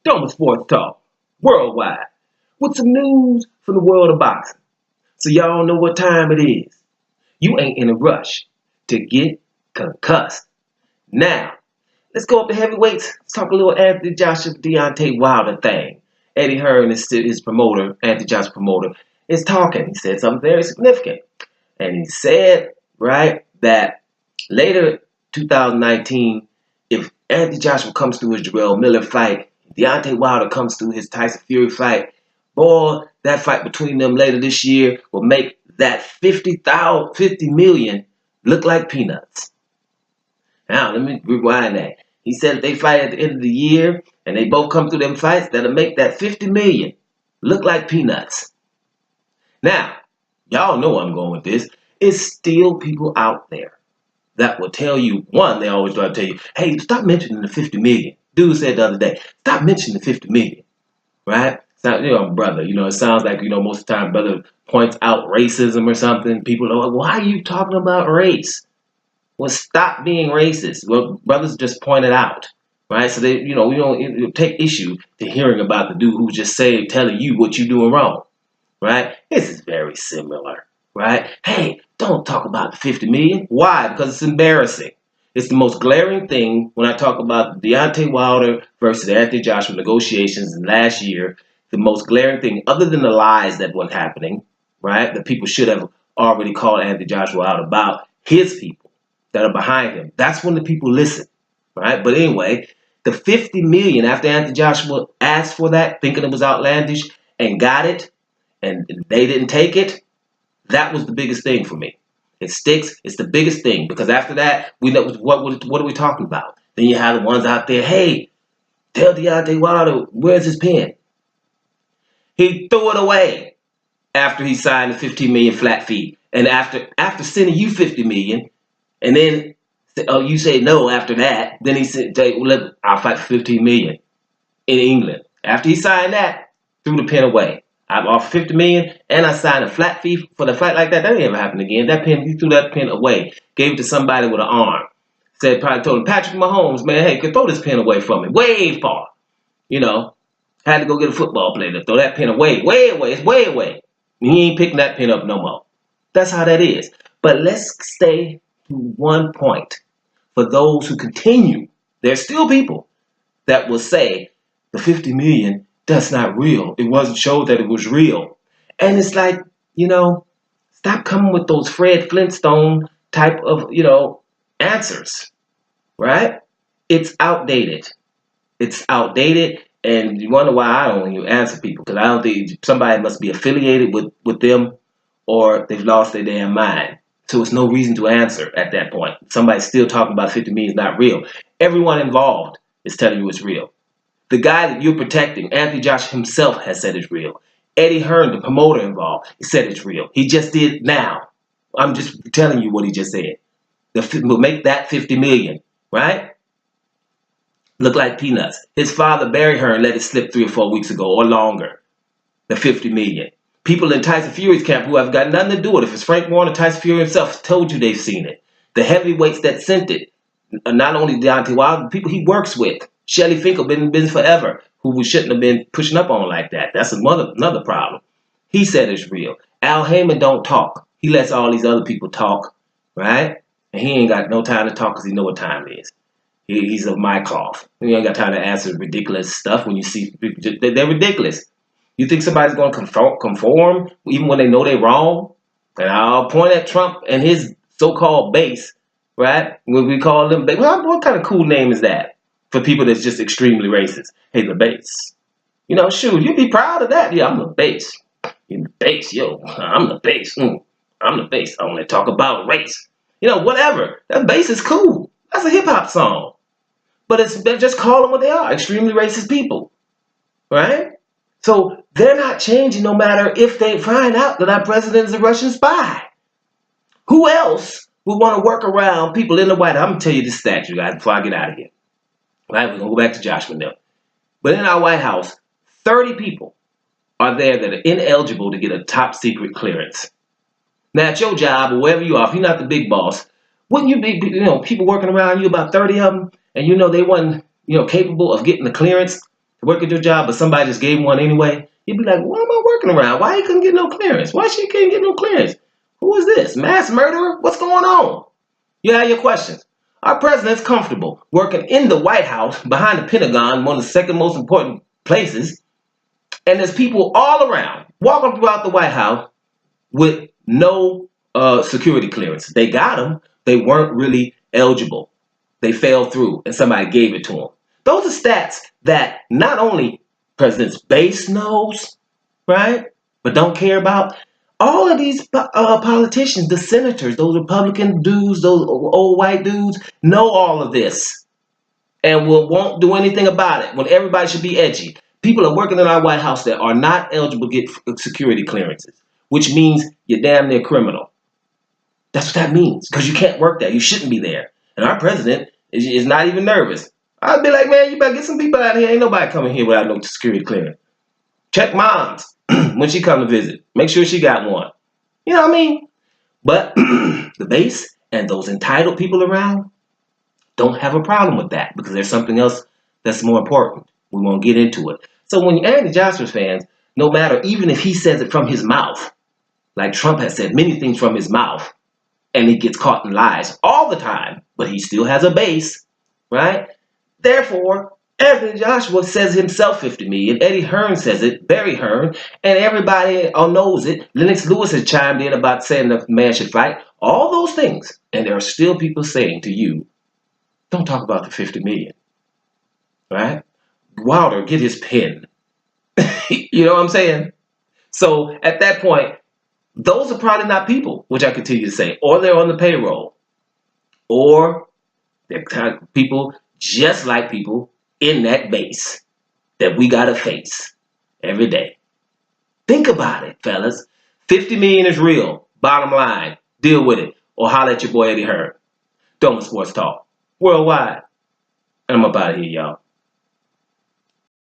Doma Sports Talk, worldwide, with some news from the world of boxing. So y'all know what time it is. You ain't in a rush to get concussed. Now, let's go up to heavyweights. Let's talk a little Anthony Joshua Deontay Wilder thing. Eddie Hearn, his promoter, Anthony Joshua promoter, is talking. He said something very significant. And he said, right, that later 2019, if Anthony Joshua comes through his Jarrell Miller fight, Deontay Wilder comes through his Tyson Fury fight, boy, that fight between them later this year will make that 50 million look like peanuts. Now, let me rewind that. He said if they fight at the end of the year and they both come through them fights, that'll make that 50 million look like peanuts. Now, y'all know where I'm going with this. It's still people out there that will tell you, one, they always try to tell you, hey, stop mentioning the 50 million. Dude said the other day, stop mentioning the 50 million, right? Brother, it sounds like, most of the time, brother points out racism or something. People are like, why are you talking about race? Well, stop being racist. Well, brothers just pointed out, right? So they, we don't take issue to hearing about the dude who's just telling you what you're doing wrong, right? This is very similar, right? Hey, don't talk about the 50 million. Why? Because it's embarrassing. It's the most glaring thing when I talk about the Deontay Wilder versus Anthony Joshua negotiations in last year. The most glaring thing, other than the lies that were happening, right, that people should have already called Anthony Joshua out about, his people that are behind him. That's when the people listen, right? But anyway, the 50 million after Anthony Joshua asked for that, thinking it was outlandish, and got it, and they didn't take it, that was the biggest thing for me. It sticks. It's the biggest thing because after that, we know what are we talking about? Then you have the ones out there. Hey, tell Deontay Wilder where's his pen. He threw it away after he signed the 15 million flat fee, and after sending you 50 million, and then you say no after that. Then he said, well, I'll fight for 15 million in England. After he signed that, threw the pen away. I've offered 50 million and I signed a flat fee for the fight like that. That ain't ever happened again. That pen, he threw that pen away. Gave it to somebody with an arm. Probably told him, Patrick Mahomes, man, hey, could throw this pen away from me. Way far. Had to go get a football player to throw that pen away. Way away. It's way away. And he ain't picking that pen up no more. That's how that is. But let's stay to one point. For those who continue, there's still people that will say the 50 million, that's not real. It wasn't showed that it was real. And it's like, stop coming with those Fred Flintstone type of, answers, right? It's outdated. It's outdated. And you wonder why I don't even answer people. Because I don't think somebody must be affiliated with them or they've lost their damn mind. So it's no reason to answer at that point. Somebody's still talking about 50 million is not real. Everyone involved is telling you it's real. The guy that you're protecting, Anthony Joshua himself, has said it's real. Eddie Hearn, the promoter involved, he said it's real. He just did it now. I'm just telling you what he just said. We'll make that 50 million, right? Look like peanuts. His father, Barry Hearn, let it slip 3 or 4 weeks ago or longer. The 50 million. People in Tyson Fury's camp who have got nothing to do with it. If it's Frank Warren or Tyson Fury himself told you they've seen it. The heavyweights that sent it, not only Deontay Wilder, the people he works with. Shelly Finkel been in business forever, who we shouldn't have been pushing up on like that. That's another problem. He said it's real. Al Heyman don't talk. He lets all these other people talk, right? And he ain't got no time to talk because he know what time it is. He's of my cloth. He ain't got time to answer ridiculous stuff when you see people. They're ridiculous. You think somebody's going to conform even when they know they're wrong? And I'll point at Trump and his so-called base, right? When we call them base. Well, what kind of cool name is that? For people that's just extremely racist. Hey, the base. Shoot, you'd be proud of that. Yeah, I'm the base. You're the base, yo. I'm the base. I'm the base. I want to talk about race. Whatever. That base is cool. That's a hip-hop song. But just call them what they are. Extremely racist people. Right? So they're not changing no matter if they find out that our president is a Russian spy. Who else would want to work around people in the White House? I'm going to tell you this stat, you guys, before I get out of here. Right, we're going to go back to Joshua now. But in our White House, 30 people are there that are ineligible to get a top secret clearance. Now, at your job or wherever you are, if you're not the big boss, wouldn't you be, people working around you, about 30 of them, and they wasn't, capable of getting the clearance work at your job, but somebody just gave him one anyway, you'd be like, what am I working around? Why he couldn't get no clearance? Why she can't get no clearance? Who is this? Mass murderer? What's going on? You have your questions. Our president's comfortable working in the White House, behind the Pentagon, one of the second most important places, and there's people all around walking throughout the White House with no security clearance. They got them. They weren't really eligible. They fell through, and somebody gave it to them. Those are stats that not only President's base knows, right, but don't care about. All of these politicians, the senators, those Republican dudes, those old white dudes, know all of this and won't do anything about it when everybody should be edgy. People are working in our White House that are not eligible to get security clearances, which means you're damn near criminal. That's what that means, because you can't work there. You shouldn't be there. And our president is not even nervous. I'd be like, man, you better get some people out here. Ain't nobody coming here without no security clearance. Check moms when she come to visit. Make sure she got one. You know what I mean? But the base and those entitled people around don't have a problem with that, because there's something else that's more important. We won't get into it. So when you're Andy Joshua fans, no matter, even if he says it from his mouth, like Trump has said many things from his mouth, and he gets caught in lies all the time, but he still has a base, right? Therefore, Anthony Joshua says himself 50 million. Eddie Hearn says it, Barry Hearn, and everybody knows it. Lennox Lewis has chimed in about saying the man should fight. All those things. And there are still people saying to you, don't talk about the 50 million, right? Wilder, get his pen. You know what I'm saying? So at that point, those are probably not people, which I continue to say, or they're on the payroll, or they're kind of people just like people in that base that we got to face every day. Think about it, fellas. 50 million is real. Bottom line, deal with it, or holler at your boy Eddie Hearn. Doma Sports Talk, worldwide. And I'm up out of here, y'all.